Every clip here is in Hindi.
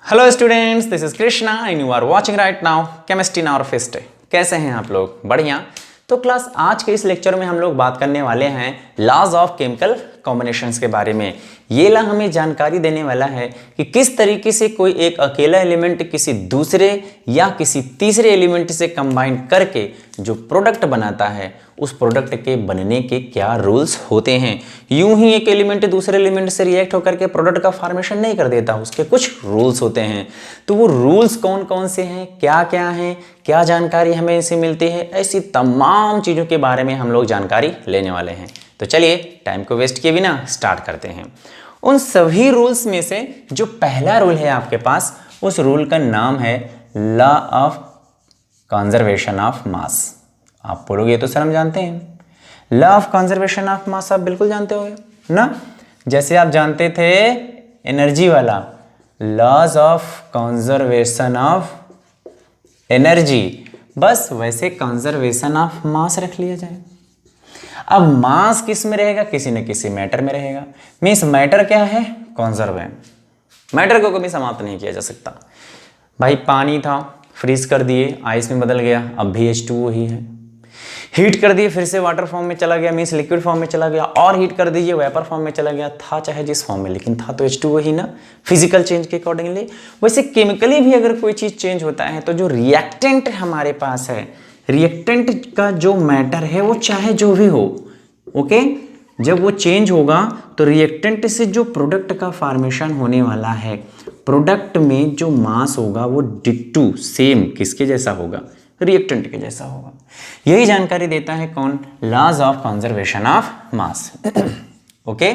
Hello students, this is Krishna and you are watching right now chemistry in our fest. कैसे हैं आप लोग? बढ़िया। तो क्लास आज के इस लेक्चर में हम लोग बात करने वाले हैं लॉज ऑफ केमिकल कॉम्बिनेशंस के बारे में। ये ला हमें जानकारी देने वाला है कि किस तरीके से कोई एक अकेला एलिमेंट किसी दूसरे या किसी तीसरे एलिमेंट से कंबाइन करके जो प्रोडक्ट बनाता है उस प्रोडक्ट के बनने के क्या रूल्स होते हैं। यूं ही एक एलिमेंट दूसरे एलिमेंट से रिएक्ट होकर के प्रोडक्ट का फॉर्मेशन नहीं कर देता, उसके कुछ रूल्स होते हैं। तो वो रूल्स कौन कौन से हैं, क्या क्या हैं, क्या जानकारी हमें इनसे मिलती है, ऐसी तमाम चीज़ों के बारे में हम लोग जानकारी लेने वाले हैं। तो चलिए टाइम को वेस्ट किए बिना स्टार्ट करते हैं। उन सभी रूल्स में से जो पहला रूल है आपके पास, उस रूल का नाम है लॉ ऑफ कंजर्वेशन ऑफ मास। आप बोलोगे ये तो सर हम जानते हैं, लॉ ऑफ कंजर्वेशन ऑफ मास आप बिल्कुल जानते होगे ना। जैसे आप जानते थे एनर्जी वाला, laws of conservation of energy, बस वैसे कंजर्वेशन ऑफ मास रख लिया जाए। अब मास किस में रहेगा? किसी न किसी मैटर में रहेगा। मीन्स मैटर क्या है? कंजर्वेंट। मैटर को कभी समाप्त नहीं किया जा सकता। भाई पानी था, फ्रीज कर दिए, आइस में बदल गया, अब भी H2O ही है। हीट कर दिए, फिर से वाटर फॉर्म में चला गया, मीन्स लिक्विड फॉर्म में चला गया, और हीट कर दीजिए, वेपर फॉर्म में चला गया। था चाहे जिस फॉर्म में, लेकिन था तो H2O ही ना, फिजिकल चेंज के अकॉर्डिंगली। वैसे केमिकली भी अगर कोई चीज़ चेंज होता है तो जो रिएक्टेंट हमारे पास है, रिएक्टेंट का जो मैटर है वो चाहे जो भी हो, ओके, जब वो चेंज होगा तो रिएक्टेंट से जो प्रोडक्ट का फॉर्मेशन होने वाला है, प्रोडक्ट में जो मास होगा वो डिट्टू सेम किसके जैसा होगा? रिएक्टेंट के जैसा होगा। यही जानकारी देता है कौन? Laws of conservation of mass. Okay,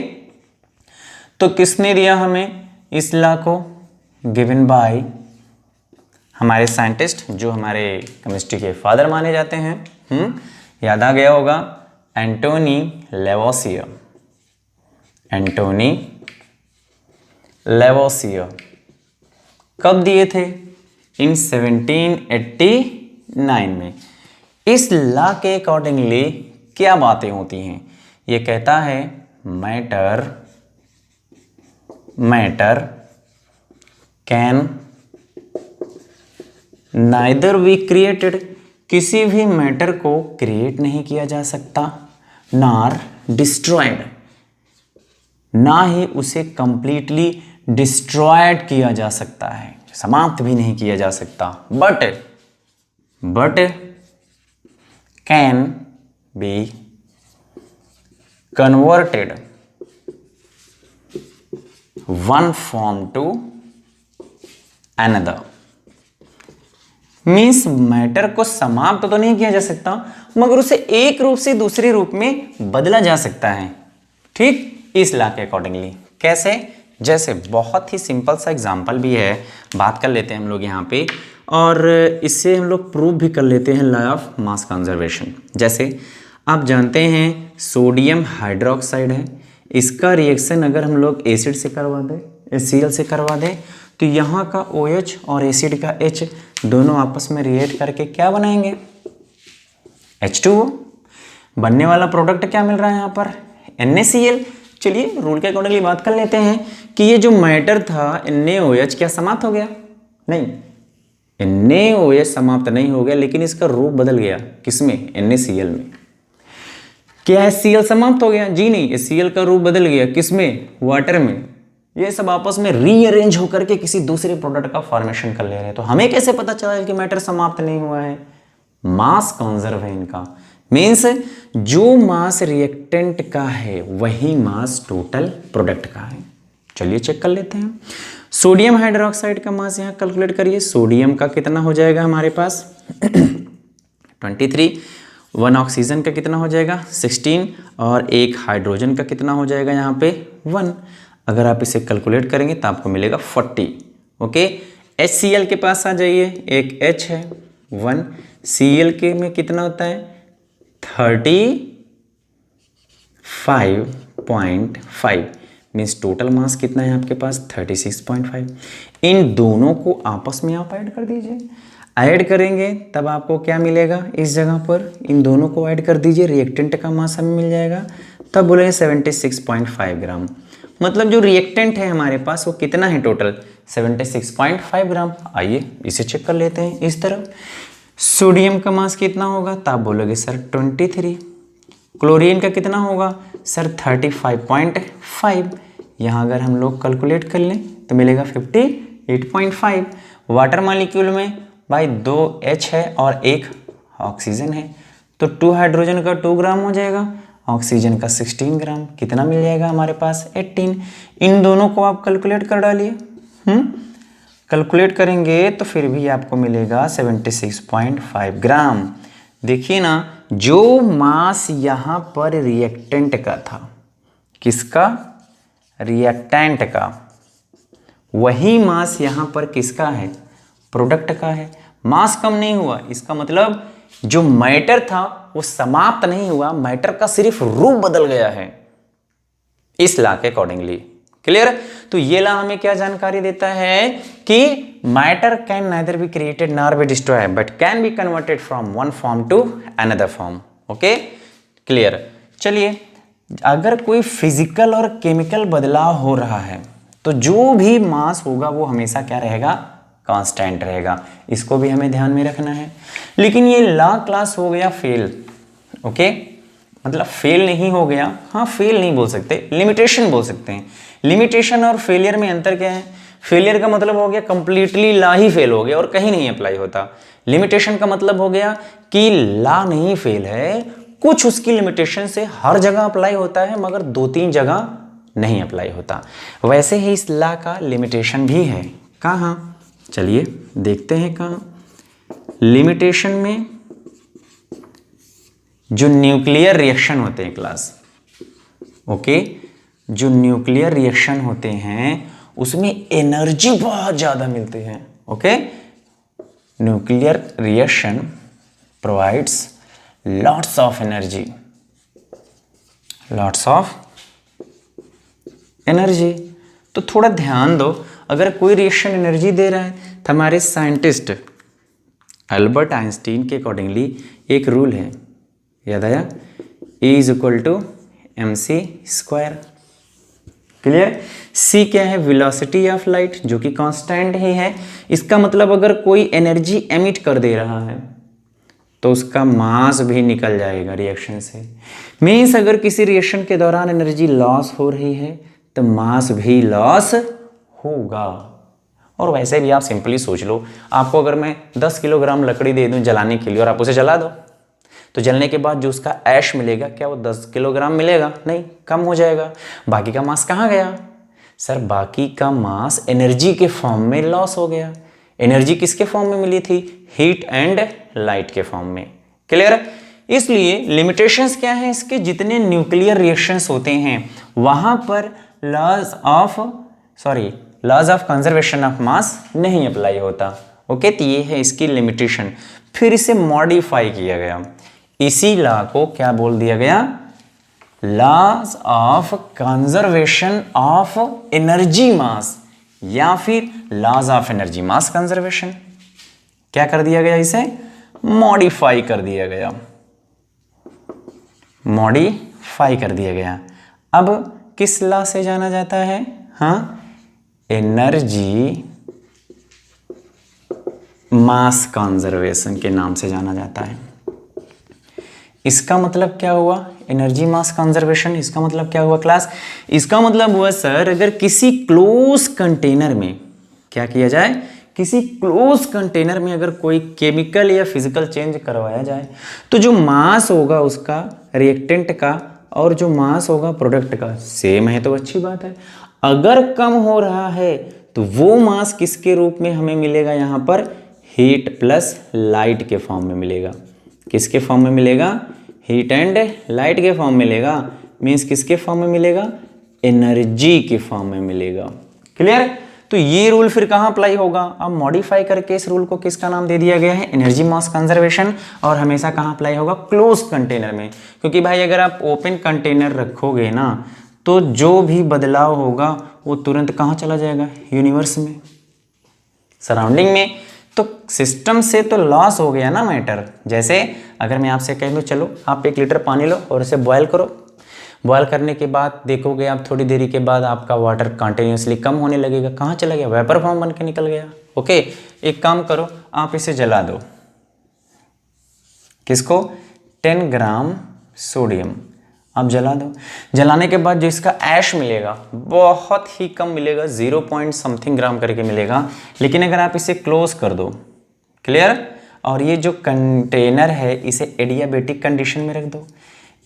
तो किसने दिया हमें इस लॉ को? गिवन बाय हमारे साइंटिस्ट जो हमारे केमिस्ट्री के फादर माने जाते हैं। याद आ गया होगा, एंटोनी लेवोसियर। एंटोनी लेवोसियर कब दिए थे? इन 1789 में। इस लॉ के अकॉर्डिंगली क्या बातें होती हैं? ये कहता है matter can neither be created, किसी भी मैटर को क्रिएट नहीं किया जा सकता, नार डिस्ट्रॉयड, ना ही उसे कंप्लीटली डिस्ट्रॉयड किया जा सकता है, समाप्त भी नहीं किया जा सकता। But can be converted one form to another. Means matter को समाप्त तो नहीं किया जा सकता, मगर उसे एक रूप से दूसरे रूप में बदला जा सकता है। ठीक, इस लॉ के अकॉर्डिंगली। कैसे? जैसे बहुत ही सिंपल सा एग्जांपल भी है, बात कर लेते हैं हम लोग यहाँ पे, और इससे हम लोग प्रूव भी कर लेते हैं लॉ ऑफ मास कंजर्वेशन। जैसे आप जानते हैं सोडियम हाइड्रोक्साइड है, इसका रिएक्शन अगर हम लोग एसिड से करवा दें, HCl से करवा दें, तो यहाँ का OH और एसिड का H दोनों आपस में रिएक्ट करके क्या बनाएंगे? H2O। बनने वाला प्रोडक्ट क्या मिल रहा है यहाँ पर? NaCl। चलिए रूल के अकॉर्डिंगली बात कर लेते हैं कि ये जो मैटर था NaOH क्या समाप्त हो गया? नहीं, NaOH समाप्त नहीं हो गया, लेकिन इसका रूप बदल गया। किसमें? NaCl में। क्या HCl समाप्त हो गया? जी नहीं, HCl का रूप बदल गया। किसमें? वाटर में। ये सब आपस में रीअरेंज होकर के किसी दूसरे प्रोडक्ट का फॉर्मेशन कर ले रहे हैं। तो हमें कैसे पता चला कि मैटर समाप्त नहीं हुआ है? मास कंजर्वेंट का मीन्स जो मास रिएक्टेंट का है वही मास टोटल प्रोडक्ट का है। चलिए चेक कर लेते हैं। सोडियम हाइड्रोक्साइड का मास यहाँ कैलकुलेट करिए। सोडियम का कितना हो जाएगा हमारे पास? 23। 1 ऑक्सीजन का कितना हो जाएगा? 16। और एक हाइड्रोजन का कितना हो जाएगा यहाँ पे? 1। अगर आप इसे कैलकुलेट करेंगे तो आपको मिलेगा 40। ओके, HCl के पास आ जाइए, एक H है 1, Cl के में कितना होता है? 35.5। मीन्स टोटल मास कितना है आपके पास? 36.5। इन दोनों को आपस में आप ऐड कर दीजिए। ऐड करेंगे तब आपको क्या मिलेगा? इस जगह पर इन दोनों को ऐड कर दीजिए, रिएक्टेंट का मास हमें मिल जाएगा, तब बोलेंगे 76.5 ग्राम। मतलब जो रिएक्टेंट है हमारे पास वो कितना है टोटल? 76.5 ग्राम। आइए इसे चेक कर लेते हैं इस तरफ। सोडियम का मास कितना होगा, तो आप बोलोगे सर 23। क्लोरीन का कितना होगा सर 35.5। यहाँ अगर हम लोग कैलकुलेट कर लें तो मिलेगा 58.5। वाटर मॉलिक्यूल में भाई 2 H है और 1 ऑक्सीजन है, तो 2 हाइड्रोजन का 2 ग्राम हो जाएगा, ऑक्सीजन का 16 ग्राम। कितना मिल जाएगा हमारे पास 18। इन दोनों को आप कैलकुलेट कर डालिए। कैलकुलेट करेंगे तो फिर भी आपको मिलेगा 76.5 ग्राम। देखिए ना, जो मास यहाँ पर रिएक्टेंट का था, किसका, रिएक्टेंट का, वही मास यहाँ पर किसका है, प्रोडक्ट का है। मास कम नहीं हुआ, इसका मतलब जो मैटर था वो समाप्त नहीं हुआ, मैटर का सिर्फ रूप बदल गया है इस लॉ के अकॉर्डिंगली। क्लियर। तो ये लॉ हमें क्या जानकारी देता है कि matter can neither be created nor be destroy but can be converted from one form to another form. Okay, clear. चलिए, अगर कोई फिजिकल और केमिकल बदलाव हो रहा है तो जो भी मास होगा वो हमेशा क्या रहेगा, कांस्टेंट रहेगा। इसको भी हमें ध्यान में रखना है। लेकिन ये लॉ क्लास हो गया फेल। ओके, मतलब फेल नहीं हो गया, हाँ फेल नहीं बोल सकते, लिमिटेशन बोल सकते हैं। लिमिटेशन और फेलियर में अंतर क्या है, फेलियर का मतलब हो गया कंप्लीटली लॉ ही फेल हो गया और कहीं नहीं अप्लाई होता। लिमिटेशन का मतलब हो गया कि लॉ नहीं फेल है, कुछ उसकी लिमिटेशन से हर जगह अप्लाई होता है मगर 2-3 जगह नहीं अप्लाई होता। वैसे ही इस लॉ का लिमिटेशन भी है। कहाँ, चलिए देखते हैं कहाँ। लिमिटेशन में जो न्यूक्लियर रिएक्शन होते हैं क्लास, ओके, जो न्यूक्लियर रिएक्शन होते हैं उसमें एनर्जी बहुत ज़्यादा मिलती है। Okay, nuclear reaction provides lots of energy, lots of energy. तो थोड़ा ध्यान दो, अगर कोई रिएक्शन एनर्जी दे रहा है तो हमारे साइंटिस्ट अल्बर्ट आइंस्टीन के अकॉर्डिंगली एक रूल है, याद आया, E = mc²। क्लियर। C क्या है, वेलोसिटी ऑफ लाइट, जो कि कांस्टेंट ही है। इसका मतलब अगर कोई एनर्जी एमिट कर दे रहा है तो उसका मास भी निकल जाएगा रिएक्शन से। मीन्स अगर किसी रिएक्शन के दौरान एनर्जी लॉस हो रही है तो मास भी लॉस होगा। और वैसे भी आप सिंपली सोच लो, आपको अगर मैं 10 किलोग्राम लकड़ी दे दूं जलाने के लिए और आप उसे जला दो, तो जलने के बाद जो उसका ऐश मिलेगा, क्या वो 10 किलोग्राम मिलेगा? नहीं, कम हो जाएगा। बाकी का मास कहाँ गया? सर बाकी का मास एनर्जी के फॉर्म में लॉस हो गया। एनर्जी किसके फॉर्म में मिली थी? हीट एंड लाइट के फॉर्म में। क्लियर? इसलिए लिमिटेशंस क्या है इसके, जितने न्यूक्लियर रिएक्शंस होते हैं वहां पर laws of conservation of mass नहीं अप्लाई होता। ओके, तो ये है इसकी लिमिटेशन। फिर इसे मॉडिफाई किया गया, इसी लॉ को क्या बोल दिया गया? Laws of conservation of energy mass, या फिर laws of energy mass conservation. क्या कर दिया गया? इसे मॉडिफाई कर दिया गया, मॉडिफाई कर दिया गया। अब किस लॉ से जाना जाता है? हाँ, एनर्जी मास कंजर्वेशन के नाम से जाना जाता है। इसका मतलब क्या हुआ? एनर्जी मास कंजर्वेशन, इसका मतलब क्या हुआ क्लास? इसका मतलब हुआ सर, अगर किसी क्लोज कंटेनर में क्या किया जाए, किसी क्लोज कंटेनर में अगर कोई केमिकल या फिजिकल चेंज करवाया जाए तो जो मास होगा उसका रिएक्टेंट का और जो मास होगा प्रोडक्ट का सेम है, तो अच्छी बात है। अगर कम हो रहा है तो वो मास किसके रूप में हमें मिलेगा? यहाँ पर हीट प्लस लाइट के फॉर्म में मिलेगा। किसके फॉर्म में मिलेगा? हीट एंड लाइट के फॉर्म में मिलेगा। मीन्स किसके फॉर्म में मिलेगा? एनर्जी के फॉर्म में मिलेगा। क्लियर? तो ये रूल फिर कहाँ अप्लाई होगा? अब मॉडिफाई करके इस रूल को किसका नाम दे दिया गया है? Energy mass conservation. और हमेशा कहाँ अप्लाई होगा? क्लोज कंटेनर में। क्योंकि भाई अगर आप ओपन कंटेनर रखोगे ना तो जो भी बदलाव होगा वो तुरंत कहाँ चला जाएगा? यूनिवर्स में, सराउंडिंग में। तो सिस्टम से तो लॉस हो गया ना मैटर। जैसे अगर मैं आपसे कह दूं चलो आप 1 लीटर पानी लो और इसे बॉयल करो, बॉयल करने के बाद देखोगे आप थोड़ी देरी के बाद आपका वाटर कंटिन्यूसली कम होने लगेगा। कहाँ चला गया? वेपर फॉर्म बन के निकल गया। ओके, एक काम करो, आप इसे जला दो। किसको? 10 ग्राम सोडियम आप जला दो। जलाने के बाद जो इसका ऐश मिलेगा बहुत ही कम मिलेगा, 0 पॉइंट समथिंग ग्राम करके मिलेगा। लेकिन अगर आप इसे क्लोज कर दो, क्लियर, और ये जो कंटेनर है इसे एडियाबेटिक कंडीशन में रख दो।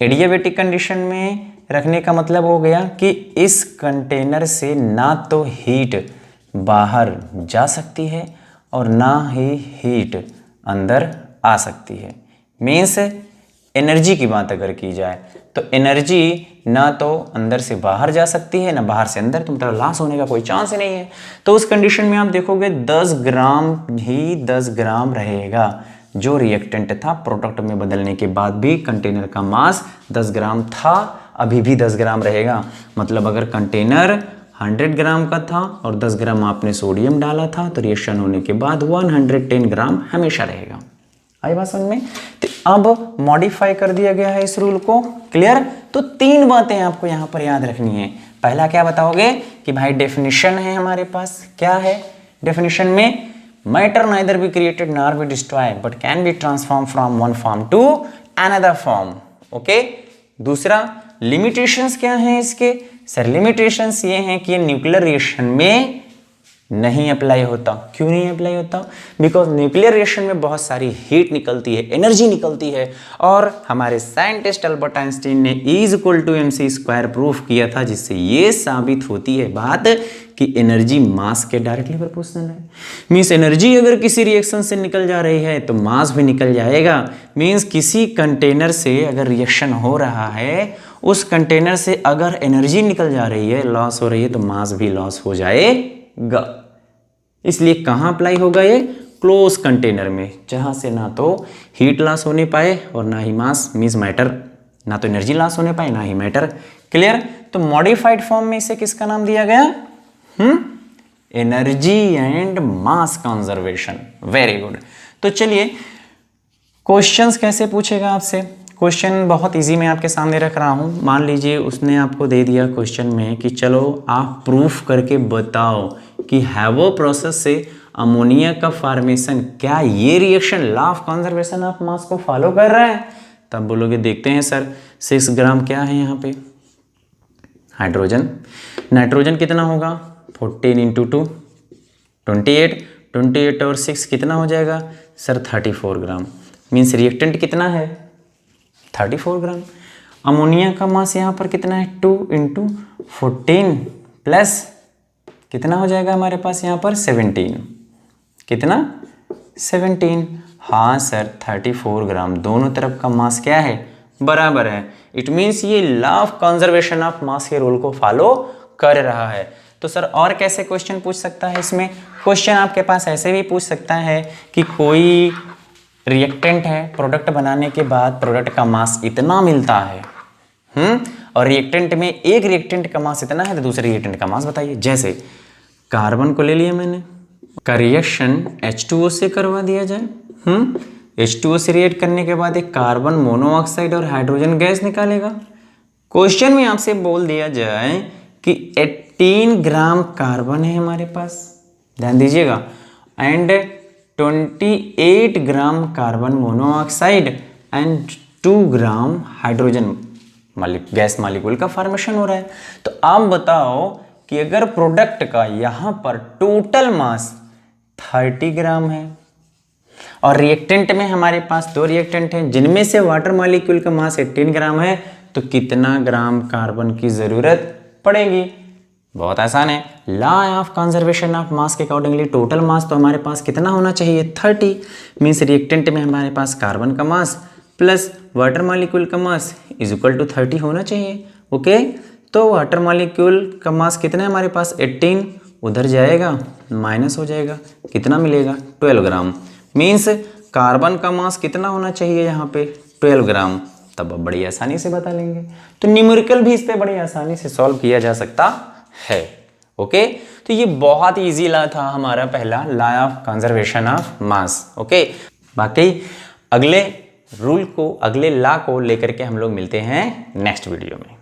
एडियाबेटिक कंडीशन में रखने का मतलब हो गया कि इस कंटेनर से ना तो हीट बाहर जा सकती है और ना ही हीट अंदर आ सकती है। मीन्स एनर्जी की बात अगर की जाए तो एनर्जी ना तो अंदर से बाहर जा सकती है ना बाहर से अंदर, तो लॉस होने का कोई चांस ही नहीं है। तो उस कंडीशन में आप देखोगे 10 ग्राम ही 10 ग्राम रहेगा। जो रिएक्टेंट था प्रोडक्ट में बदलने के बाद भी कंटेनर का मास 10 ग्राम था, अभी भी 10 ग्राम रहेगा। मतलब अगर कंटेनर 100 ग्राम का था और 10 ग्राम आपने सोडियम डाला था तो रिएक्शन होने के बाद 110 ग्राम हमेशा रहेगा। आई बात समझ में? तो अब मॉडिफाई कर दिया गया है इस रूल को। क्लियर? तो 3 बातें आपको यहां पर याद रखनी है। पहला क्या बताओगे कि भाई डेफिनेशन है हमारे पास। क्या है डेफिनेशन में? Matter neither be created nor be destroyed but can be transform from one form to another form. Okay. दूसरा, लिमिटेशंस क्या हैं इसके? सर लिमिटेशंस ये हैं कि ये न्यूक्लियर रिएक्शन में नहीं अप्लाई होता। क्यों नहीं अप्लाई होता? बिकॉज न्यूक्लियर रिएक्शन में बहुत सारी हीट निकलती है, एनर्जी निकलती है, और हमारे साइंटिस्ट अल्बर्ट आइंस्टीन ने E=mc² प्रूफ किया था, जिससे ये साबित होती है बात कि एनर्जी मास के डायरेक्टली प्रोपोर्शनल है। मीन्स एनर्जी अगर किसी रिएक्शन से निकल जा रही है तो मास भी निकल जाएगा। मीन्स किसी कंटेनर से अगर रिएक्शन हो रहा है, उस कंटेनर से अगर एनर्जी निकल जा रही है, लॉस हो रही है, तो मास भी लॉस हो जाएगा। इसलिए कहाँ अप्लाई होगा ये? क्लोज कंटेनर में, जहां से ना तो हीट लॉस होने पाए और ना ही मास मीन्स मैटर, ना तो एनर्जी लॉस होने पाए ना ही मैटर। क्लियर? तो मॉडिफाइड फॉर्म में इसे किसका नाम दिया गया? Energy and mass conservation. Very good. तो चलिए क्वेश्चंस कैसे पूछेगा आपसे? क्वेश्चन बहुत इजी मैं आपके सामने रख रहा हूं। मान लीजिए उसने आपको दे दिया क्वेश्चन में कि चलो आप प्रूफ करके बताओ कि हैवो प्रोसेस से अमोनिया का फॉर्मेशन, क्या ये reaction law of conservation of मास को फॉलो कर रहा है? तब बोलोगे देखते हैं सर। 6 ग्राम क्या है यहाँ पे? हाइड्रोजन। नाइट्रोजन कितना होगा? 14 × 2 28। 28 और 6 कितना हो जाएगा सर? 34 ग्राम। मीन्स रिएक्टेंट कितना है? 34 ग्राम। अमोनिया का मास यहाँ पर कितना है? 2 × 14 प्लस कितना हो जाएगा हमारे पास यहाँ पर? 17। कितना? 17। हाँ सर 34 ग्राम। दोनों तरफ का मास क्या है? बराबर है। इट मीन्स ये लॉ ऑफ कंजर्वेशन ऑफ मास के रूल को फॉलो कर रहा है। तो सर और कैसे क्वेश्चन पूछ सकता है इसमें? क्वेश्चन आपके पास ऐसे भी पूछ सकता है कि कोई रिएक्टेंट है, प्रोडक्ट बनाने के बाद प्रोडक्ट का मास इतना मिलता है, और रिएक्टेंट में एक रिएक्टेंट का मास इतना है, तो दूसरे रिएक्टेंट का मास बताइए। जैसे कार्बन को ले लिया मैंने, का रिएक्शन H2O से करवा दिया जाए, H2O से रिएक्ट करने के बाद एक कार्बन मोनोऑक्साइड और हाइड्रोजन गैस निकालेगा। क्वेश्चन में आपसे बोल दिया जाए कि 18 ग्राम कार्बन है हमारे पास, ध्यान दीजिएगा, and 28 gram carbon monoxide and 2 gram hydrogen gas molecule का फॉर्मेशन हो रहा है। तो आप बताओ कि अगर प्रोडक्ट का यहां पर टोटल मास 30 ग्राम है और रिएक्टेंट में हमारे पास 2 रिएक्टेंट हैं जिनमें से वाटर मॉलिक्यूल का मास 18 ग्राम है, तो कितना ग्राम कार्बन की जरूरत पड़ेगी? बहुत आसान है। लॉ ऑफ कंजर्वेशन ऑफ मास के अकॉर्डिंगली टोटल मास तो हमारे पास कितना होना चाहिए? 30। मीन्स रिएक्टेंट में हमारे पास कार्बन का मास प्लस वाटर मॉलिक्यूल का मास इज इक्वल टू 30 होना चाहिए। ओके, तो वाटर मॉलिक्यूल का मास कितना है हमारे पास? 18। उधर जाएगा माइनस हो जाएगा, कितना मिलेगा? 12 ग्राम। मीन्स कार्बन का मास कितना होना चाहिए यहाँ पे? 12 ग्राम। तब अब बड़ी आसानी से बता लेंगे। तो न्यूमेरिकल भी इस पे बड़ी आसानी से सॉल्व किया जा सकता है। ओके, तो ये बहुत इजी लॉ था हमारा पहला, law of conservation of mass. Okay, बाकी अगले रूल को, अगले लॉ को लेकर के हम लोग मिलते हैं नेक्स्ट वीडियो में।